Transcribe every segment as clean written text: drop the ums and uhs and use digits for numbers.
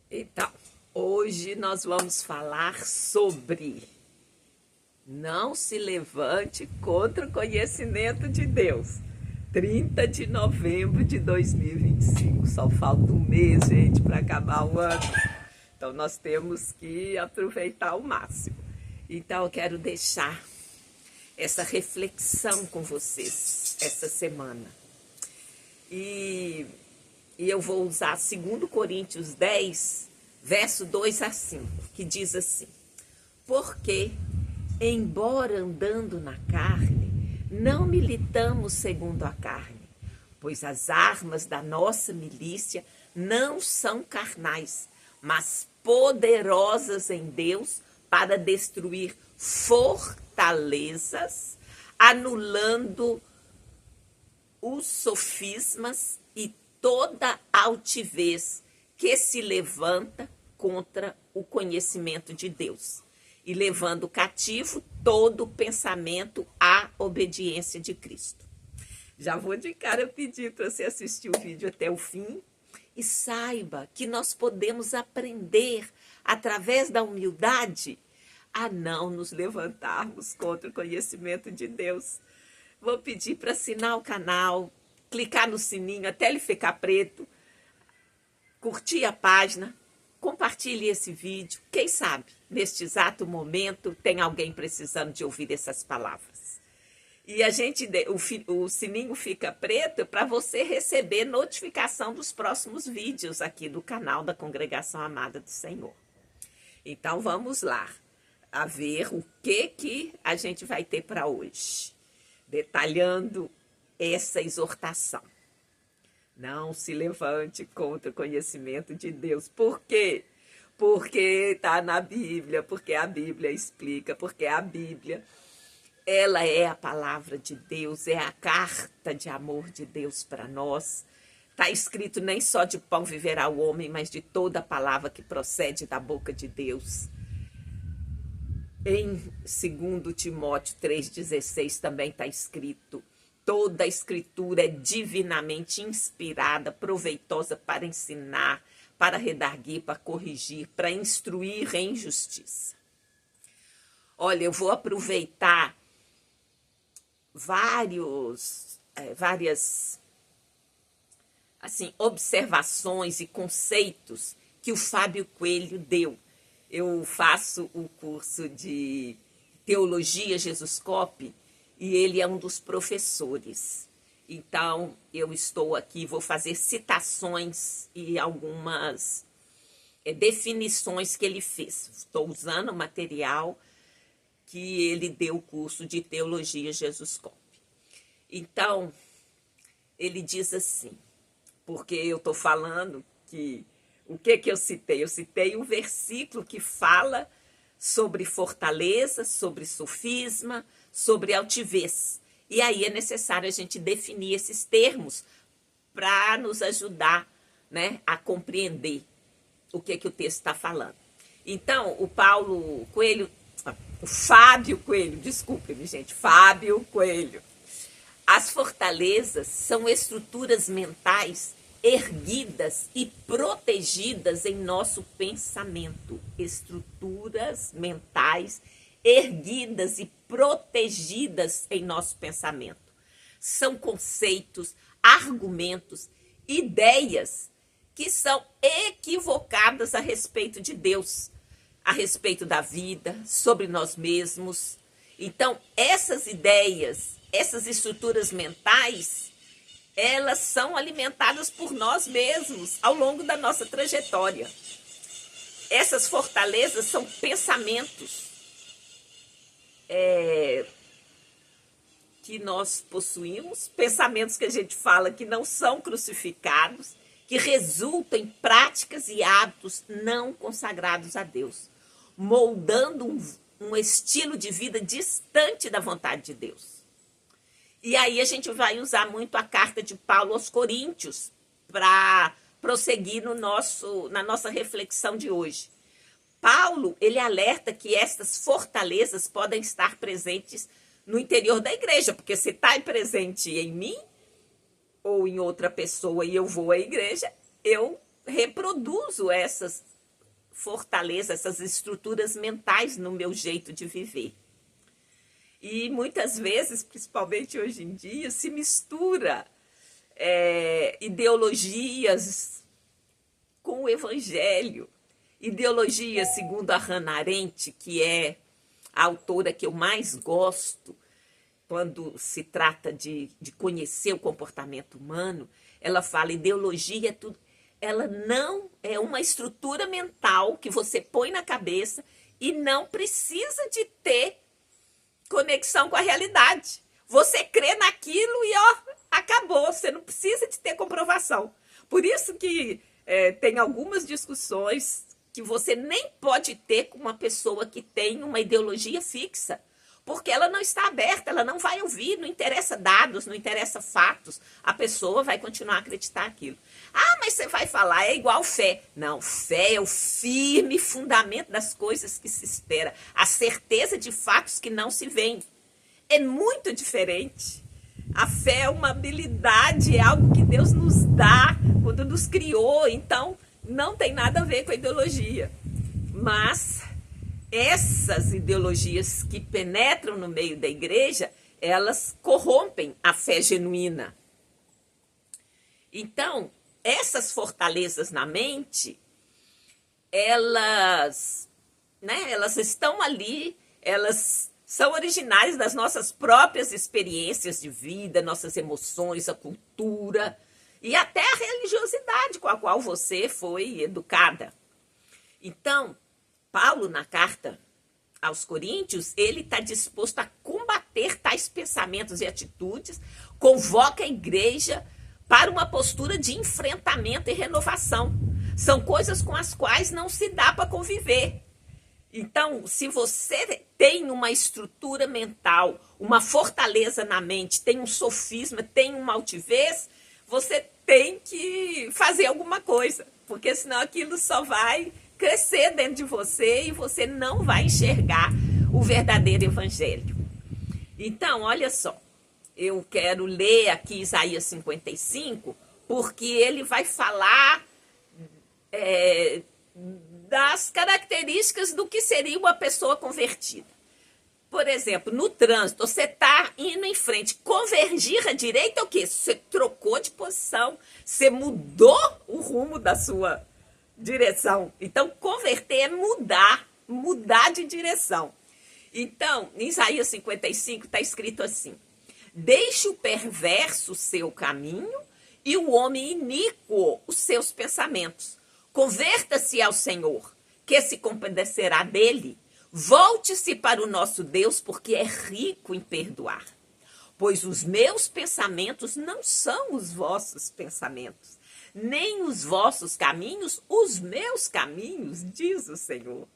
Então, hoje nós vamos falar sobre não se levante contra o conhecimento de Deus. 30 de novembro de 2025. Só falta um mês, gente, para acabar o ano. Então, nós temos que aproveitar ao máximo. Então, eu quero deixar essa reflexão com vocês essa semana. E eu vou usar 2 Coríntios 10, verso 2 a 5, que diz assim: porque, embora andando na carne, não militamos segundo a carne, pois as armas da nossa milícia não são carnais, mas poderosas em Deus para destruir fortalezas, anulando os sofismas e toda altivez que se levanta contra o conhecimento de Deus, e levando cativo todo o pensamento à obediência de Cristo. Já vou de cara pedir para você assistir o vídeo até o fim e saiba que nós podemos aprender, através da humildade, a não nos levantarmos contra o conhecimento de Deus. Vou pedir para assinar o canal, clicar no sininho até ele ficar preto, curtir a página, compartilhe esse vídeo. Quem sabe, neste exato momento, tem alguém precisando de ouvir essas palavras. E o sininho fica preto para você receber notificação dos próximos vídeos aqui do canal da Congregação Amada do Senhor. Então, vamos lá, a ver o que a gente vai ter para hoje, detalhando essa exortação. Não se levante contra o conhecimento de Deus. Por quê? Porque está na Bíblia, porque a Bíblia explica, porque a Bíblia, ela é a palavra de Deus, é a carta de amor de Deus para nós. Está escrito: nem só de pão viverá o homem, mas de toda palavra que procede da boca de Deus. Em 2 Timóteo 3,16 também está escrito: toda a escritura é divinamente inspirada, proveitosa para ensinar, para redarguir, para corrigir, para instruir em justiça. Olha, eu vou aproveitar várias observações e conceitos que o Fábio Coelho deu. Eu faço o curso de Teologia Jesuscope e ele é um dos professores. Então, eu estou aqui, vou fazer citações e algumas definições que ele fez. Estou usando o material que ele deu o curso de Teologia Jesuscope. Então, ele diz assim, porque eu estou falando que o que eu citei? Eu citei um versículo que fala sobre fortaleza, sobre sofisma, sobre altivez. E aí é necessário a gente definir esses termos para nos ajudar, né, a compreender o que o texto está falando. Então, Fábio Coelho, desculpe-me, gente, Fábio Coelho. As fortalezas são estruturas mentais erguidas e protegidas em nosso pensamento. Estruturas mentais erguidas e protegidas em nosso pensamento. São conceitos, argumentos, ideias que são equivocadas a respeito de Deus, a respeito da vida, sobre nós mesmos. Então, essas ideias, essas estruturas mentais, elas são alimentadas por nós mesmos ao longo da nossa trajetória. Essas fortalezas são pensamentos que nós possuímos, pensamentos que a gente fala que não são crucificados, que resultam em práticas e hábitos não consagrados a Deus, moldando um estilo de vida distante da vontade de Deus. E aí a gente vai usar muito a carta de Paulo aos Coríntios para prosseguir na nossa reflexão de hoje. Paulo, ele alerta que estas fortalezas podem estar presentes no interior da igreja, porque se está presente em mim ou em outra pessoa e eu vou à igreja, eu reproduzo essas fortalezas, essas estruturas mentais no meu jeito de viver. E muitas vezes, principalmente hoje em dia, se mistura ideologias com o evangelho. Ideologia, segundo a Hannah Arendt, que é a autora que eu mais gosto quando se trata de conhecer o comportamento humano, ela fala: ideologia é tudo. Ela não é uma estrutura mental que você põe na cabeça e não precisa de ter conexão com a realidade. Você crê naquilo e acabou. Você não precisa de ter comprovação. Por isso que tem algumas discussões que você nem pode ter com uma pessoa que tem uma ideologia fixa, porque ela não está aberta, ela não vai ouvir, não interessa dados, não interessa fatos, a pessoa vai continuar a acreditar aquilo. Ah, mas você vai falar, é igual fé. Não, fé é o firme fundamento das coisas que se espera, a certeza de fatos que não se veem. É muito diferente. A fé é uma habilidade, é algo que Deus nos dá quando nos criou, então não tem nada a ver com a ideologia. Mas essas ideologias que penetram no meio da igreja, elas corrompem a fé genuína. Então, essas fortalezas na mente, elas estão ali, elas são originárias das nossas próprias experiências de vida, nossas emoções, a cultura e até a religiosidade com a qual você foi educada. Então, Paulo, na carta aos Coríntios, ele está disposto a combater tais pensamentos e atitudes, convoca a igreja para uma postura de enfrentamento e renovação. São coisas com as quais não se dá para conviver. Então, se você tem uma estrutura mental, uma fortaleza na mente, tem um sofisma, tem uma altivez, você tem que fazer alguma coisa, porque senão aquilo só vai crescer dentro de você e você não vai enxergar o verdadeiro evangelho. Então, olha só, eu quero ler aqui Isaías 55, porque ele vai falar das características do que seria uma pessoa convertida. Por exemplo, no trânsito, você está indo em frente, convergir à direita é o quê? Você trocou de posição, você mudou o rumo da sua direção. Então, converter é mudar de direção. Então, em Isaías 55 está escrito assim: deixe o perverso o seu caminho e o homem iníquo os seus pensamentos. Converta-se ao Senhor, que se compadecerá dele. Volte-se para o nosso Deus, porque é rico em perdoar. Pois os meus pensamentos não são os vossos pensamentos, nem os vossos caminhos, os meus caminhos, diz o Senhor.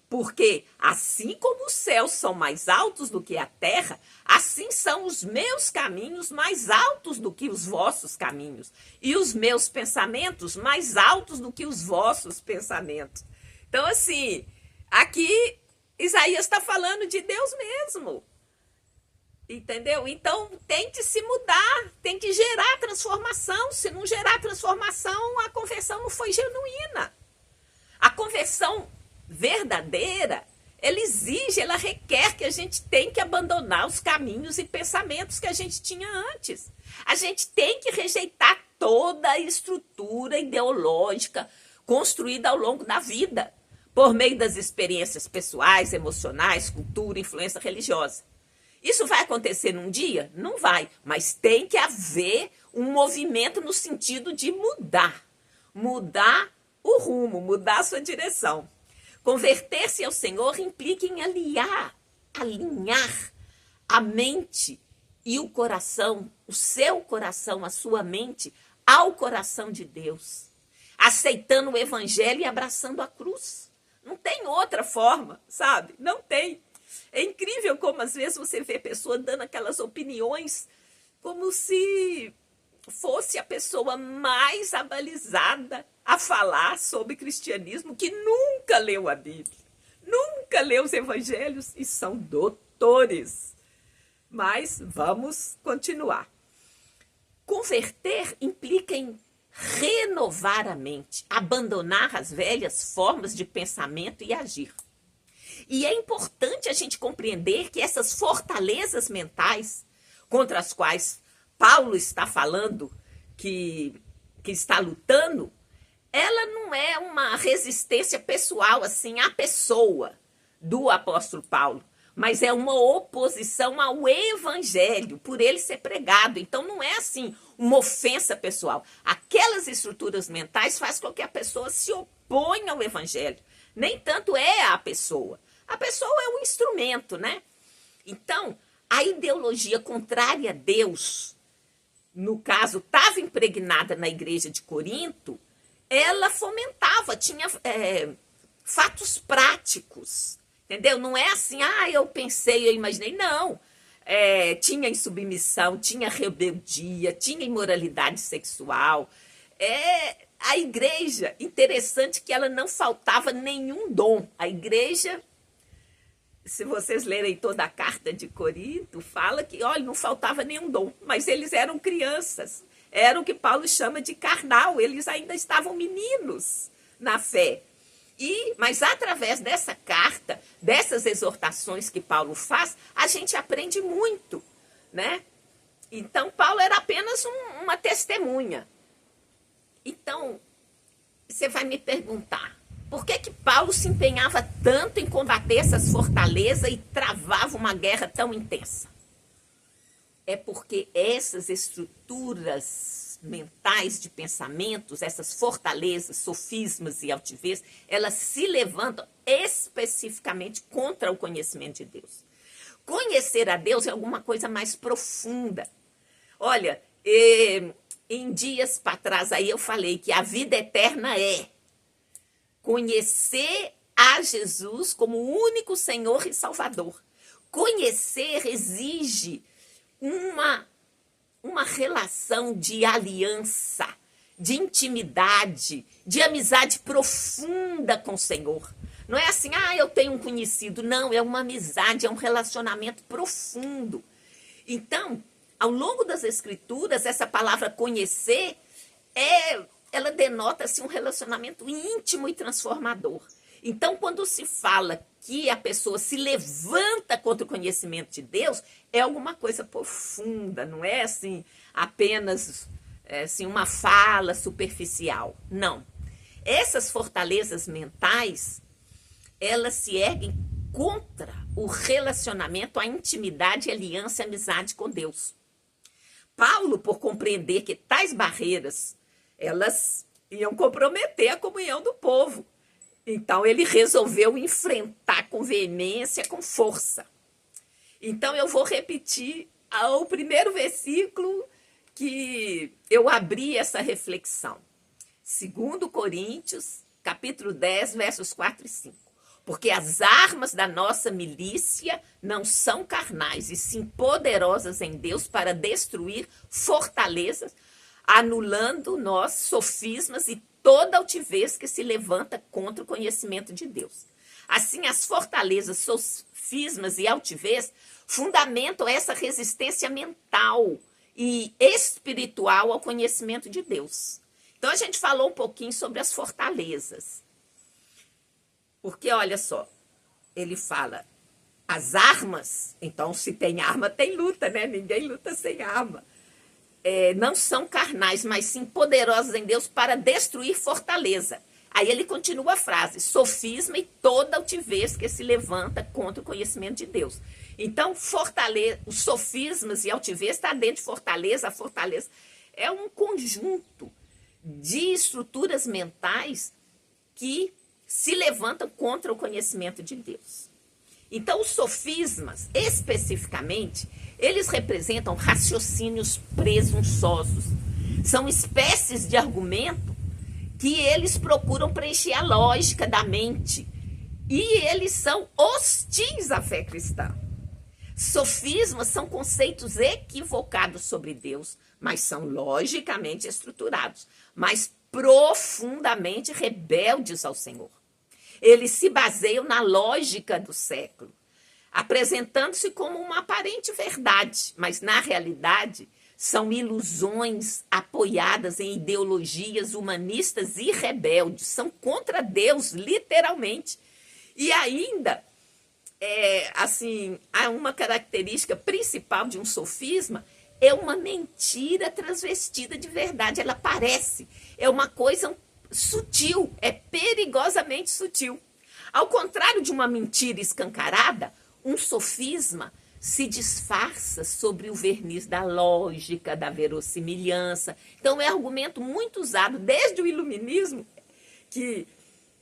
Porque assim como os céus são mais altos do que a terra, assim são os meus caminhos mais altos do que os vossos caminhos, e os meus pensamentos mais altos do que os vossos pensamentos. Então, assim, aqui Isaías está falando de Deus mesmo. Entendeu? Então tem que se mudar, tem que gerar transformação. Se não gerar transformação, a conversão não foi genuína. A conversão verdadeira, ela exige, ela requer que a gente tem que abandonar os caminhos e pensamentos que a gente tinha antes. A gente tem que rejeitar toda a estrutura ideológica construída ao longo da vida, por meio das experiências pessoais, emocionais, cultura, influência religiosa. Isso vai acontecer num dia? Não vai, mas tem que haver um movimento no sentido de mudar o rumo, mudar a sua direção. Converter-se ao Senhor implica em alinhar a mente e o coração, o seu coração, a sua mente, ao coração de Deus, aceitando o evangelho e abraçando a cruz. Não tem outra forma, sabe? Não tem. É incrível como às vezes você vê pessoa dando aquelas opiniões como se fosse a pessoa mais abalizada a falar sobre cristianismo, que nunca leu a Bíblia, nunca leu os evangelhos e são doutores. Mas vamos continuar. Converter implica em renovar a mente, abandonar as velhas formas de pensamento e agir. E é importante a gente compreender que essas fortalezas mentais contra as quais Paulo está falando, que está lutando, ela não é uma resistência pessoal assim à pessoa do apóstolo Paulo, mas é uma oposição ao evangelho, por ele ser pregado. Então não é assim uma ofensa pessoal. Aquelas estruturas mentais fazem com que a pessoa se oponha ao evangelho. Nem tanto é a pessoa. A pessoa é um instrumento, né? Então, a ideologia contrária a Deus, no caso, estava impregnada na igreja de Corinto, ela fomentava, tinha fatos práticos, entendeu? Não é assim, eu pensei, eu imaginei, não. Tinha insubmissão, tinha rebeldia, tinha imoralidade sexual. A igreja, interessante que ela não faltava nenhum dom. A igreja, se vocês lerem toda a carta de Corinto, fala que, olha, não faltava nenhum dom, mas eles eram crianças. Era o que Paulo chama de carnal, eles ainda estavam meninos na fé. Mas através dessa carta, dessas exortações que Paulo faz, a gente aprende muito, né? Então, Paulo era apenas uma testemunha. Então, você vai me perguntar, por que Paulo se empenhava tanto em combater essas fortalezas e travava uma guerra tão intensa? É porque essas estruturas mentais de pensamentos, essas fortalezas, sofismas e altivez, elas se levantam especificamente contra o conhecimento de Deus. Conhecer a Deus é alguma coisa mais profunda. Olha, em dias para trás aí eu falei que a vida eterna é conhecer a Jesus como o único Senhor e Salvador. Conhecer exige uma relação de aliança, de intimidade, de amizade profunda com o Senhor. Não é assim, eu tenho um conhecido. Não, é uma amizade, é um relacionamento profundo. Então, ao longo das Escrituras, essa palavra conhecer, ela denota assim, um relacionamento íntimo e transformador. Então, quando se fala que a pessoa se levanta contra o conhecimento de Deus, é alguma coisa profunda, não é assim apenas assim, uma fala superficial. Não. Essas fortalezas mentais, elas se erguem contra o relacionamento, a intimidade, a aliança e a amizade com Deus. Paulo, por compreender que tais barreiras, elas iam comprometer a comunhão do povo. Então, ele resolveu enfrentar com veemência, com força. Então, eu vou repetir o primeiro versículo que eu abri essa reflexão. 2 Coríntios, capítulo 10, versos 4 e 5. Porque as armas da nossa milícia não são carnais, e sim poderosas em Deus para destruir fortalezas, anulando nós sofismas e toda altivez que se levanta contra o conhecimento de Deus. Assim, as fortalezas, sofismas e altivez fundamentam essa resistência mental e espiritual ao conhecimento de Deus. Então, a gente falou um pouquinho sobre as fortalezas. Porque, olha só, ele fala, as armas, então se tem arma, tem luta, né? Ninguém luta sem arma. Não são carnais, mas sim poderosas em Deus para destruir fortaleza. Aí ele continua a frase, sofisma e toda altivez que se levanta contra o conhecimento de Deus. Então, fortaleza, os sofismas e altivez está dentro de fortaleza. A fortaleza é um conjunto de estruturas mentais que se levantam contra o conhecimento de Deus. Então, os sofismas, especificamente, eles representam raciocínios presunçosos. São espécies de argumento que eles procuram preencher a lógica da mente. E eles são hostis à fé cristã. Sofismas são conceitos equivocados sobre Deus, mas são logicamente estruturados, mas profundamente rebeldes ao Senhor. Eles se baseiam na lógica do século, apresentando-se como uma aparente verdade, mas na realidade São ilusões apoiadas em ideologias humanistas e rebeldes. São contra Deus, literalmente. E ainda, assim, há uma característica principal de um sofisma, é uma mentira transvestida de verdade. Ela parece, é uma coisa sutil, é perigosamente sutil. Ao contrário de uma mentira escancarada, um sofisma se disfarça sobre o verniz da lógica, da verossimilhança. Então, é argumento muito usado desde o iluminismo, que,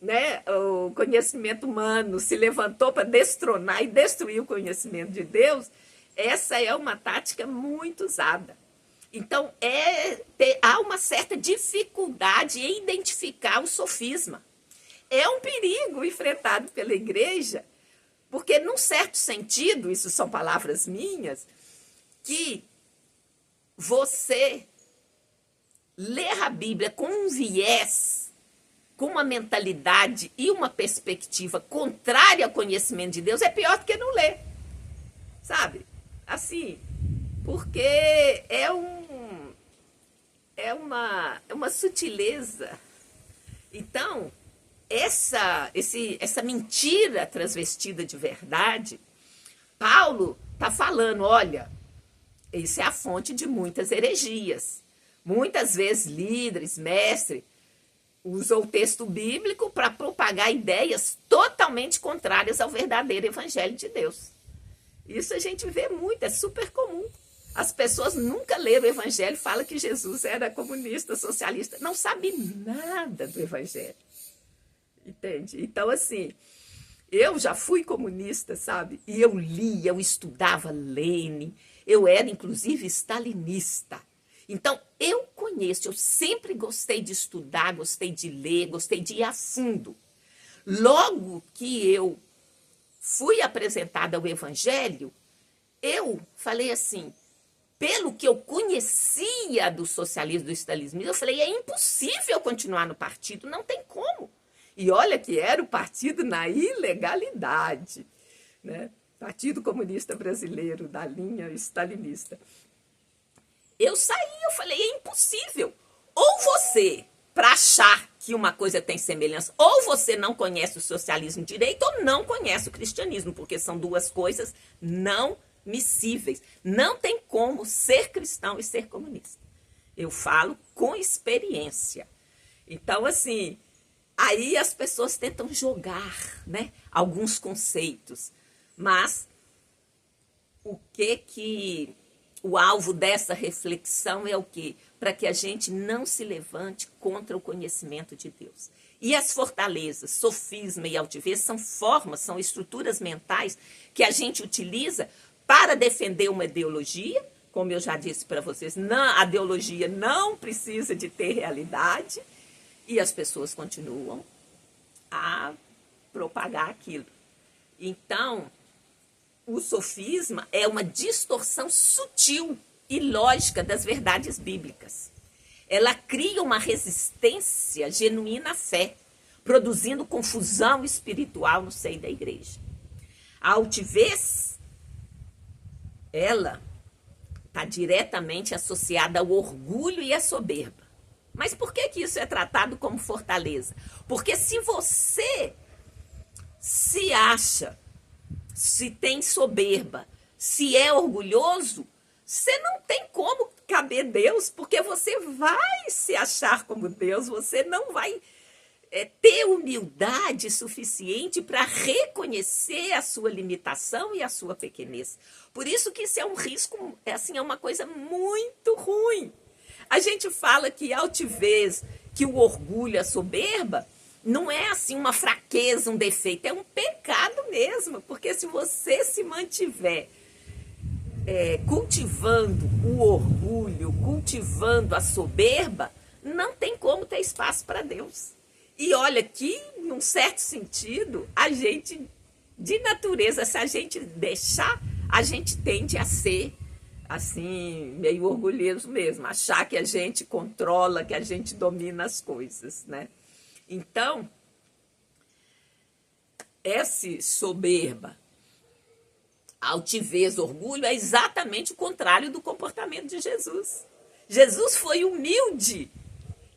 né, o conhecimento humano se levantou para destronar e destruir o conhecimento de Deus. Essa é uma tática muito usada. Então, há uma certa dificuldade em identificar o sofisma. É um perigo enfrentado pela igreja, porque, num certo sentido, isso são palavras minhas, que você ler a Bíblia com um viés, com uma mentalidade e uma perspectiva contrária ao conhecimento de Deus é pior do que não ler, sabe? Assim, porque é uma sutileza. Então, essa mentira transvestida de verdade, Paulo está falando, olha, isso é a fonte de muitas heregias. Muitas vezes líderes, mestres, usam o texto bíblico para propagar ideias totalmente contrárias ao verdadeiro evangelho de Deus. Isso a gente vê muito, é super comum. As pessoas nunca leram o evangelho, falam que Jesus era comunista, socialista, não sabe nada do evangelho. Entende? Então, assim, eu já fui comunista, sabe? E eu lia, eu estudava Lenin, eu era, inclusive, stalinista. Então, eu conheço, eu sempre gostei de estudar, gostei de ler, gostei de ir a fundo. Logo que eu fui apresentada ao evangelho, eu falei assim, pelo que eu conhecia do socialismo, do stalinismo, eu falei, é impossível continuar no partido, não tem como. E olha que era o partido na ilegalidade, né? Partido Comunista Brasileiro, da linha stalinista. Eu saí, eu falei, é impossível. Ou você, para achar que uma coisa tem semelhança, ou você não conhece o socialismo direito, ou não conhece o cristianismo, porque são duas coisas não miscíveis. Não tem como ser cristão e ser comunista. Eu falo com experiência. Então, assim, aí as pessoas tentam jogar, né, alguns conceitos. Mas o alvo dessa reflexão é o quê? Para que a gente não se levante contra o conhecimento de Deus. E as fortalezas, sofisma e altivez, são formas, são estruturas mentais que a gente utiliza para defender uma ideologia. Como eu já disse para vocês, a ideologia não precisa de ter realidade e as pessoas continuam a propagar aquilo. Então, o sofisma é uma distorção sutil e lógica das verdades bíblicas. Ela cria uma resistência genuína à fé, produzindo confusão espiritual no seio da igreja. A altivez, ela está diretamente associada ao orgulho e à soberba. Mas por que isso é tratado como fortaleza? Porque se você se acha, se tem soberba, se é orgulhoso, você não tem como caber Deus, porque você vai se achar como Deus, você não vai ter humildade suficiente para reconhecer a sua limitação e a sua pequenez. Por isso que isso é um risco, assim, é uma coisa muito ruim. A gente fala que a altivez, que o orgulho, a soberba, não é assim uma fraqueza, um defeito, é um pecado mesmo, porque se você se mantiver cultivando o orgulho, cultivando a soberba, não tem como ter espaço para Deus. E olha que, num certo sentido, a gente, de natureza, se a gente deixar, a gente tende a ser, assim, meio orgulhoso mesmo, achar que a gente controla, que a gente domina as coisas, né? Então, essa soberba, Altivez, orgulho é exatamente o contrário do comportamento de Jesus. Jesus foi humilde.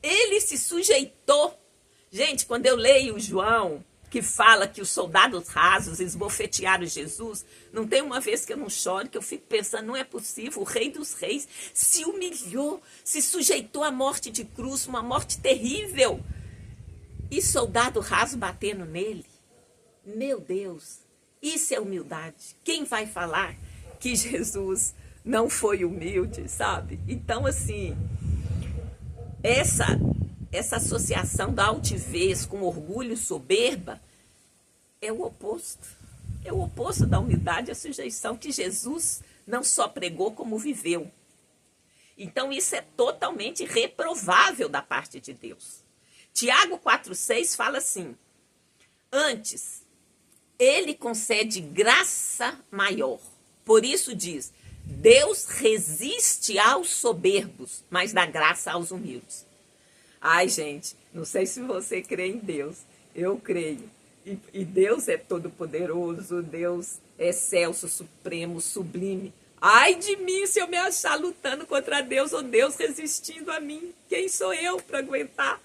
Ele se sujeitou. Gente, quando eu leio João, que fala que os soldados rasos esbofetearam Jesus, não tem uma vez que eu não choro, que eu fico pensando, não é possível, o Rei dos Reis se humilhou, se sujeitou à morte de cruz, uma morte terrível. E soldado raso batendo nele. Meu Deus, isso é humildade. Quem vai falar que Jesus não foi humilde, sabe? Então, assim, essa associação da altivez com orgulho e soberba é o oposto. É o oposto da humildade e a sujeição que Jesus não só pregou, como viveu. Então, isso é totalmente reprovável da parte de Deus. Tiago 4,6 fala assim: antes, ele concede graça maior. Por isso diz, Deus resiste aos soberbos, mas dá graça aos humildes. Ai, gente, não sei se você crê em Deus. Eu creio. E Deus é todo-poderoso, Deus é excelso, supremo, sublime. Ai de mim se eu me achar lutando contra Deus ou Deus resistindo a mim. Quem sou eu para aguentar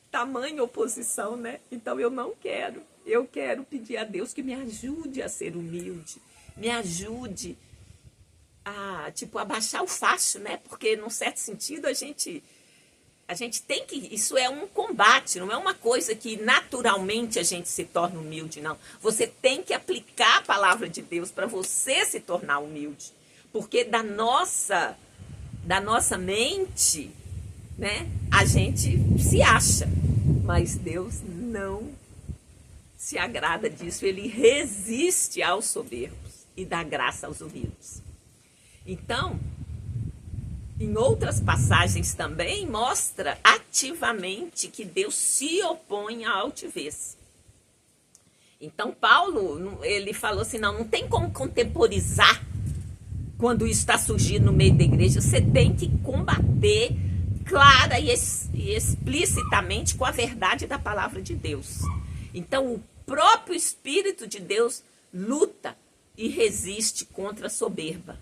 tamanha oposição, né? Então eu não quero. Eu quero pedir a Deus que me ajude a ser humilde, me ajude a, abaixar o facho, né? Porque, num certo sentido, a gente tem que... Isso é um combate, não é uma coisa que naturalmente a gente se torna humilde, não. Você tem que aplicar a palavra de Deus para você se tornar humilde. Porque da nossa mente, né, a gente se acha, mas Deus não se agrada disso, ele resiste aos soberbos e dá graça aos humildes. Então, em outras passagens também, mostra ativamente que Deus se opõe à altivez. Então, Paulo, ele falou assim, não tem como contemporizar quando isso está surgindo no meio da igreja. Você tem que combater clara e explicitamente com a verdade da palavra de Deus. Então, o próprio Espírito de Deus luta e resiste contra a soberba.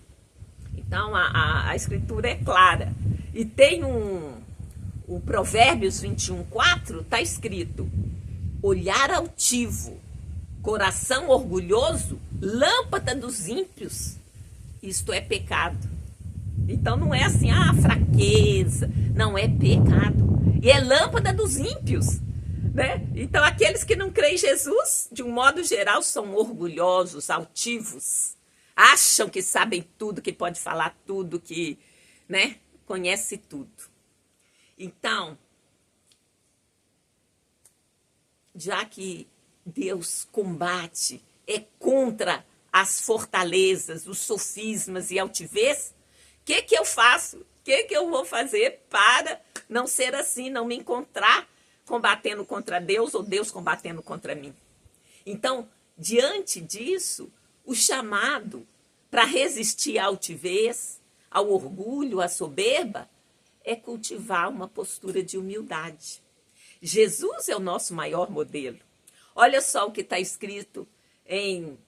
Então, a Escritura é clara. E tem o Provérbios 21:4, está escrito: olhar altivo, coração orgulhoso, lâmpada dos ímpios, isto é pecado. Então, não é assim, fraqueza, não, é pecado. E é lâmpada dos ímpios. Né? Então, aqueles que não creem em Jesus, de um modo geral, são orgulhosos, altivos, acham que sabem tudo, que pode falar tudo, que, né, conhece tudo. Então, já que Deus combate, é contra as fortalezas, os sofismas e altivez, o que eu faço? O que eu vou fazer para não ser assim, não me encontrar combatendo contra Deus ou Deus combatendo contra mim? Então, diante disso, o chamado para resistir à altivez, ao orgulho, à soberba, é cultivar uma postura de humildade. Jesus é o nosso maior modelo. Olha só o que está escrito em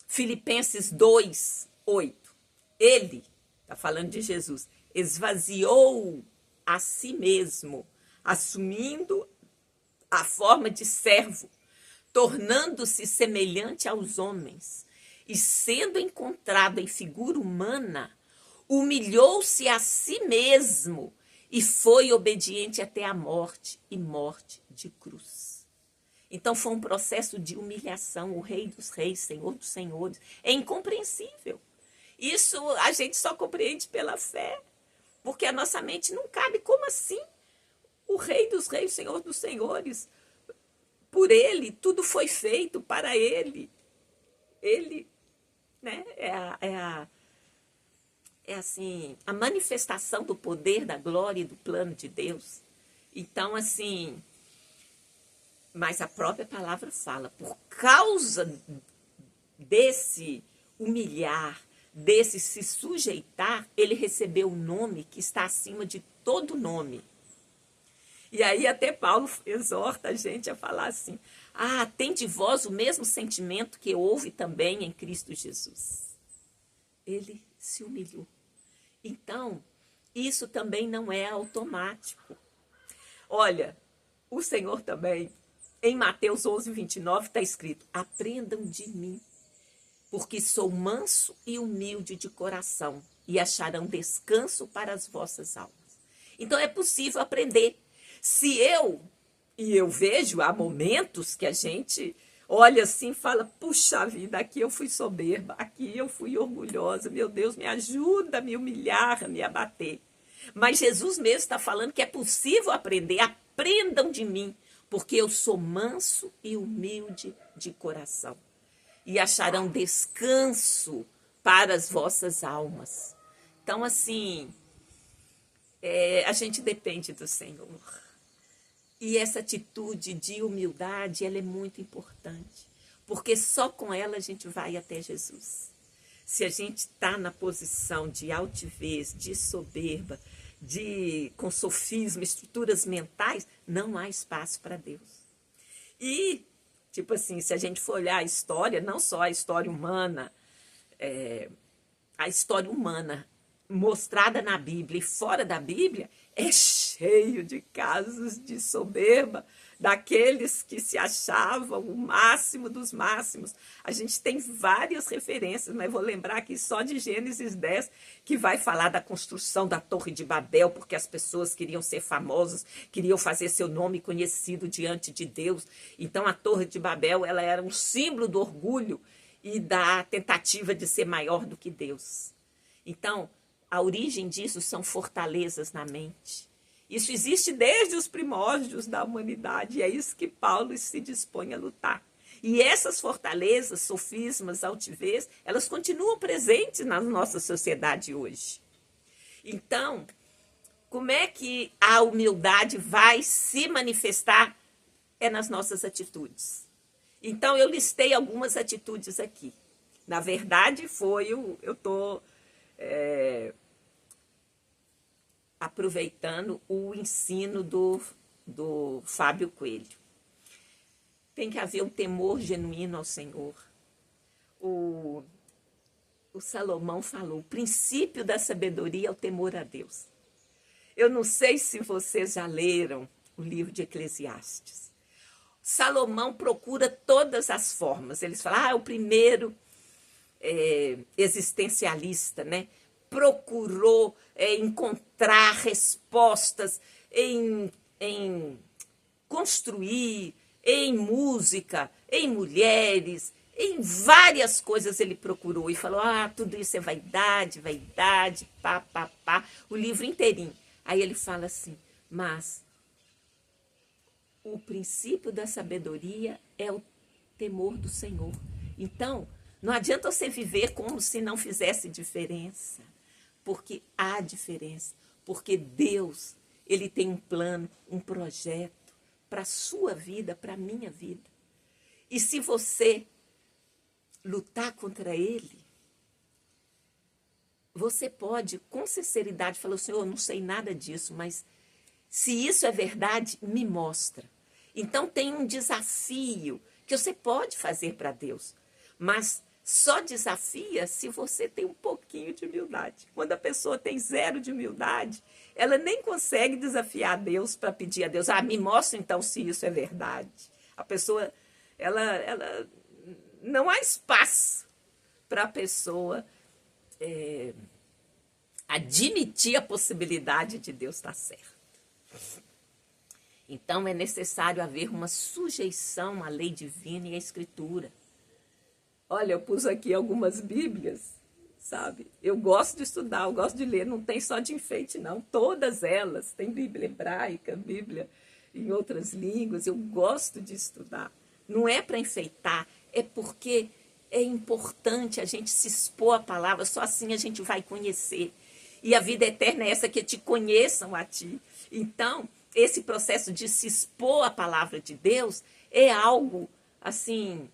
Filipenses 2:8. Ele, está falando de Jesus, esvaziou a si mesmo, assumindo a forma de servo, tornando-se semelhante aos homens, e sendo encontrado em figura humana, humilhou-se a si mesmo e foi obediente até a morte, e morte de cruz. Então foi um processo de humilhação, o Rei dos Reis, Senhor dos Senhores. É incompreensível. Isso a gente só compreende pela fé, porque a nossa mente não cabe. Como assim? O Rei dos Reis, Senhor dos Senhores, por ele, tudo foi feito para ele. Ele, né, é assim, a manifestação do poder, da glória e do plano de Deus. Então, assim, mas a própria palavra fala, por causa desse humilhar, desse se sujeitar, ele recebeu o nome que está acima de todo nome. E aí até Paulo exorta a gente a falar assim, tem de vós o mesmo sentimento que houve também em Cristo Jesus. Ele se humilhou. Então, isso também não é automático. Olha, o Senhor também, em Mateus 11, 29, está escrito, aprendam de mim, porque sou manso e humilde de coração, e acharão descanso para as vossas almas. Então é possível aprender. Se eu vejo, há momentos que a gente olha assim e fala, puxa vida, aqui eu fui soberba, aqui eu fui orgulhosa, meu Deus, me ajuda a me humilhar, a me abater. Mas Jesus mesmo está falando que é possível aprender, aprendam de mim, porque eu sou manso e humilde de coração. E acharão descanso para as vossas almas. Então, assim, a gente depende do Senhor. E essa atitude de humildade, ela é muito importante, porque só com ela a gente vai até Jesus. Se a gente está na posição de altivez, de soberba, com sofisma, estruturas mentais, não há espaço para Deus. E, tipo assim, se a gente for olhar a história, não só a história humana, a história humana mostrada na Bíblia e fora da Bíblia, é cheio de casos de soberba, daqueles que se achavam o máximo dos máximos. A gente tem várias referências, mas vou lembrar aqui só de Gênesis 10, que vai falar da construção da Torre de Babel, porque as pessoas queriam ser famosas, queriam fazer seu nome conhecido diante de Deus. Então a Torre de Babel, ela era um símbolo do orgulho e da tentativa de ser maior do que Deus. Então, a origem disso são fortalezas na mente. Isso existe desde os primórdios da humanidade, e é isso que Paulo se dispõe a lutar. E essas fortalezas, sofismas, altivez, elas continuam presentes na nossa sociedade hoje. Então, como é que a humildade vai se manifestar? É nas nossas atitudes. Então, eu listei algumas atitudes aqui. Na verdade, eu estou aproveitando o ensino do Fábio Coelho. Tem que haver um temor genuíno ao Senhor. O Salomão falou, o princípio da sabedoria é o temor a Deus. Eu não sei se vocês já leram o livro de Eclesiastes. Salomão procura todas as formas. Eles falam, o primeiro existencialista, né? Procurou encontrar respostas em construir, em música, em mulheres, em várias coisas ele procurou e falou, tudo isso é vaidade, vaidade, pá, pá, pá, o livro inteirinho. Aí ele fala assim, mas o princípio da sabedoria é o temor do Senhor. Então, não adianta você viver como se não fizesse diferença, porque há diferença, porque Deus, ele tem um plano, um projeto para a sua vida, para a minha vida. E se você lutar contra ele, você pode, com sinceridade, falar, Senhor, eu não sei nada disso, mas se isso é verdade, me mostra. Então tem um desafio que você pode fazer para Deus, mas só desafia se você tem um pouquinho de humildade. Quando a pessoa tem zero de humildade, ela nem consegue desafiar Deus para pedir a Deus, me mostra então se isso é verdade. A pessoa, ela não há espaço para a pessoa admitir a possibilidade de Deus estar certo. Então é necessário haver uma sujeição à lei divina e à Escritura. Olha, eu pus aqui algumas Bíblias, sabe? Eu gosto de estudar, eu gosto de ler, não tem só de enfeite, não. Todas elas, tem Bíblia hebraica, Bíblia em outras línguas, eu gosto de estudar. Não é para enfeitar, é porque é importante a gente se expor à palavra, só assim a gente vai conhecer. E a vida eterna é essa, que te conheçam a ti. Então, esse processo de se expor à palavra de Deus é algo, assim,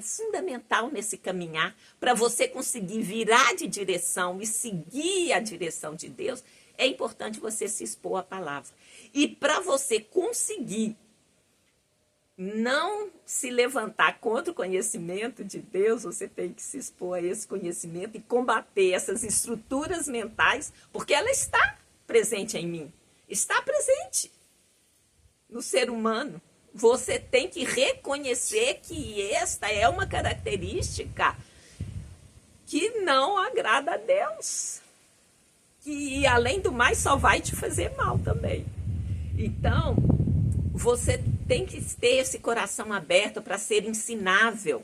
fundamental nesse caminhar, para você conseguir virar de direção e seguir a direção de Deus, é importante você se expor à palavra. E para você conseguir não se levantar contra o conhecimento de Deus, você tem que se expor a esse conhecimento e combater essas estruturas mentais, porque ela está presente em mim, está presente no ser humano. Você tem que reconhecer que esta é uma característica que não agrada a Deus, que além do mais só vai te fazer mal também. Então, você tem que ter esse coração aberto para ser ensinável,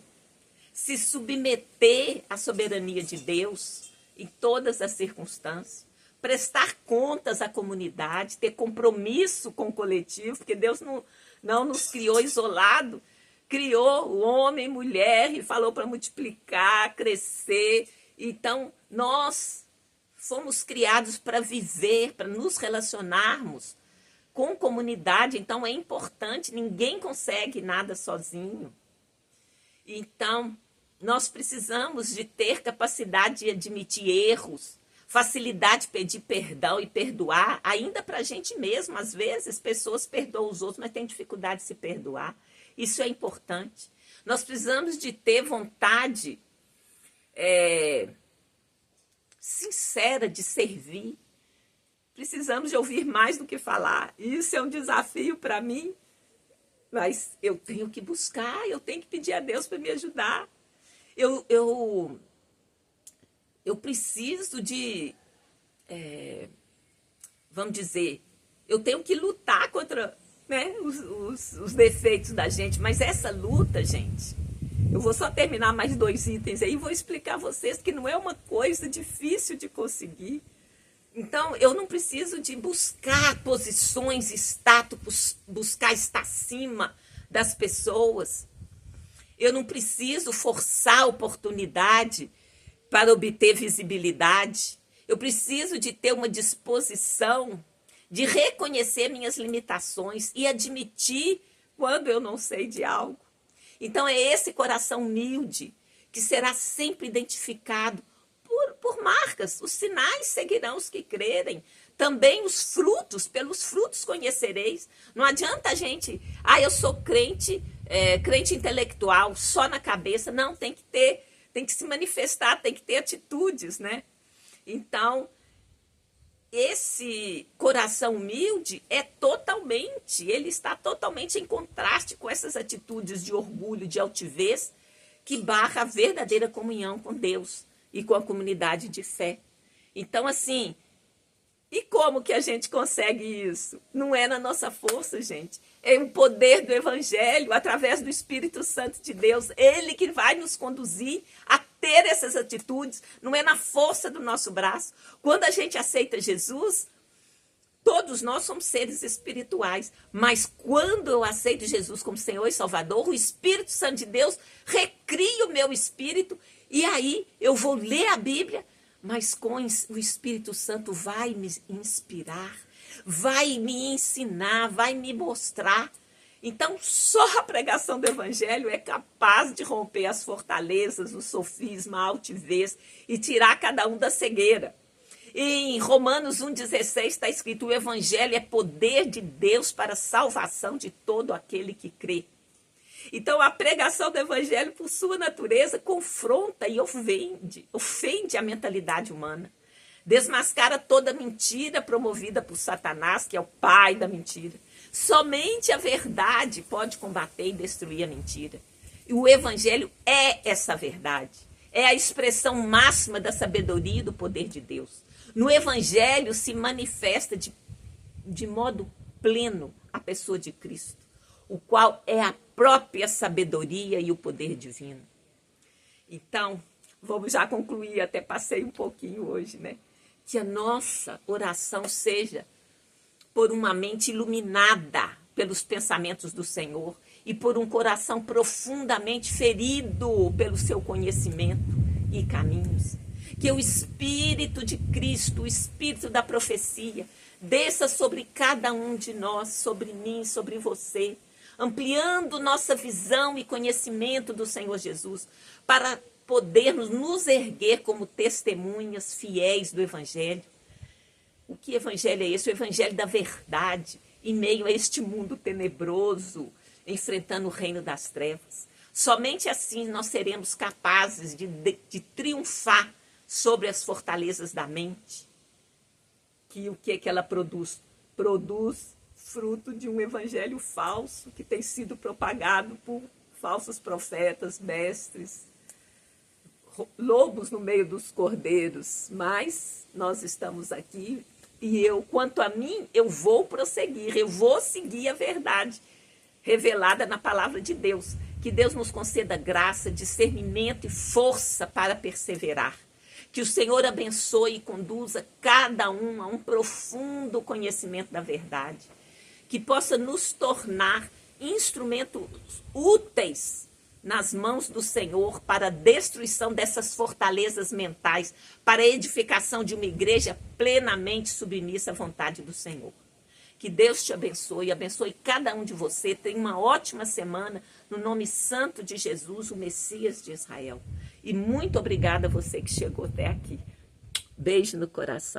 se submeter à soberania de Deus em todas as circunstâncias, prestar contas à comunidade, ter compromisso com o coletivo, porque Deus não nos criou isolado, criou o homem e mulher e falou para multiplicar, crescer. Então, nós fomos criados para viver, para nos relacionarmos com comunidade. Então, é importante, ninguém consegue nada sozinho. Então, nós precisamos de ter capacidade de admitir erros, facilidade de pedir perdão e perdoar, ainda para a gente mesmo. Às vezes, pessoas perdoam os outros, mas têm dificuldade de se perdoar. Isso é importante. Nós precisamos de ter vontade sincera de servir. Precisamos de ouvir mais do que falar. Isso é um desafio para mim, mas eu tenho que buscar, eu tenho que pedir a Deus para me ajudar. Eu preciso de, vamos dizer, eu tenho que lutar contra, né, os defeitos da gente, mas essa luta, gente, eu vou só terminar mais 2 itens aí e vou explicar a vocês que não é uma coisa difícil de conseguir. Então, eu não preciso de buscar posições, status, buscar estar acima das pessoas. Eu não preciso forçar a oportunidade para obter visibilidade. Eu preciso de ter uma disposição de reconhecer minhas limitações e admitir quando eu não sei de algo. Então, é esse coração humilde que será sempre identificado por marcas. Os sinais seguirão os que crerem. Também os frutos, pelos frutos conhecereis. Não adianta a gente, eu sou crente, crente intelectual, só na cabeça. Não, tem que se manifestar, tem que ter atitudes, né? Então, esse coração humilde ele está totalmente em contraste com essas atitudes de orgulho, de altivez, que barra a verdadeira comunhão com Deus e com a comunidade de fé. Então, assim, e como que a gente consegue isso? Não é na nossa força, gente. É o poder do Evangelho, através do Espírito Santo de Deus. Ele que vai nos conduzir a ter essas atitudes. Não é na força do nosso braço. Quando a gente aceita Jesus, todos nós somos seres espirituais. Mas quando eu aceito Jesus como Senhor e Salvador, o Espírito Santo de Deus recria o meu espírito. E aí eu vou ler a Bíblia, mas com o Espírito Santo vai me inspirar, vai me ensinar, vai me mostrar. Então, só a pregação do Evangelho é capaz de romper as fortalezas, o sofisma, a altivez e tirar cada um da cegueira. E em Romanos 1,16 está escrito: o Evangelho é poder de Deus para a salvação de todo aquele que crê. Então, a pregação do Evangelho, por sua natureza, confronta e ofende a mentalidade humana. Desmascara toda mentira promovida por Satanás, que é o pai da mentira. Somente a verdade pode combater e destruir a mentira. E o Evangelho é essa verdade. É a expressão máxima da sabedoria e do poder de Deus. No Evangelho se manifesta de modo pleno a pessoa de Cristo, o qual é a própria sabedoria e o poder divino. Então, vamos já concluir, até passei um pouquinho hoje, né? Que a nossa oração seja por uma mente iluminada pelos pensamentos do Senhor e por um coração profundamente ferido pelo seu conhecimento e caminhos. Que o Espírito de Cristo, o Espírito da profecia, desça sobre cada um de nós, sobre mim, sobre você, ampliando nossa visão e conhecimento do Senhor Jesus, para podermos nos erguer como testemunhas fiéis do Evangelho. O que Evangelho é esse? O Evangelho da verdade. em meio a este mundo tenebroso, enfrentando o reino das trevas. Somente assim nós seremos capazes de triunfar sobre as fortalezas da mente. Que o que ela produz? Produz fruto de um evangelho falso que tem sido propagado por falsos profetas, mestres, lobos no meio dos cordeiros. Mas nós estamos aqui e eu, quanto a mim, eu vou prosseguir, eu vou seguir a verdade revelada na palavra de Deus. Que Deus nos conceda graça, discernimento e força para perseverar. Que o Senhor abençoe e conduza cada um a um profundo conhecimento da verdade. Que possa nos tornar instrumentos úteis nas mãos do Senhor para a destruição dessas fortalezas mentais, para a edificação de uma igreja plenamente submissa à vontade do Senhor. Que Deus te abençoe, abençoe cada um de você. Tenha uma ótima semana no nome santo de Jesus, o Messias de Israel. E muito obrigada a você que chegou até aqui. Beijo no coração.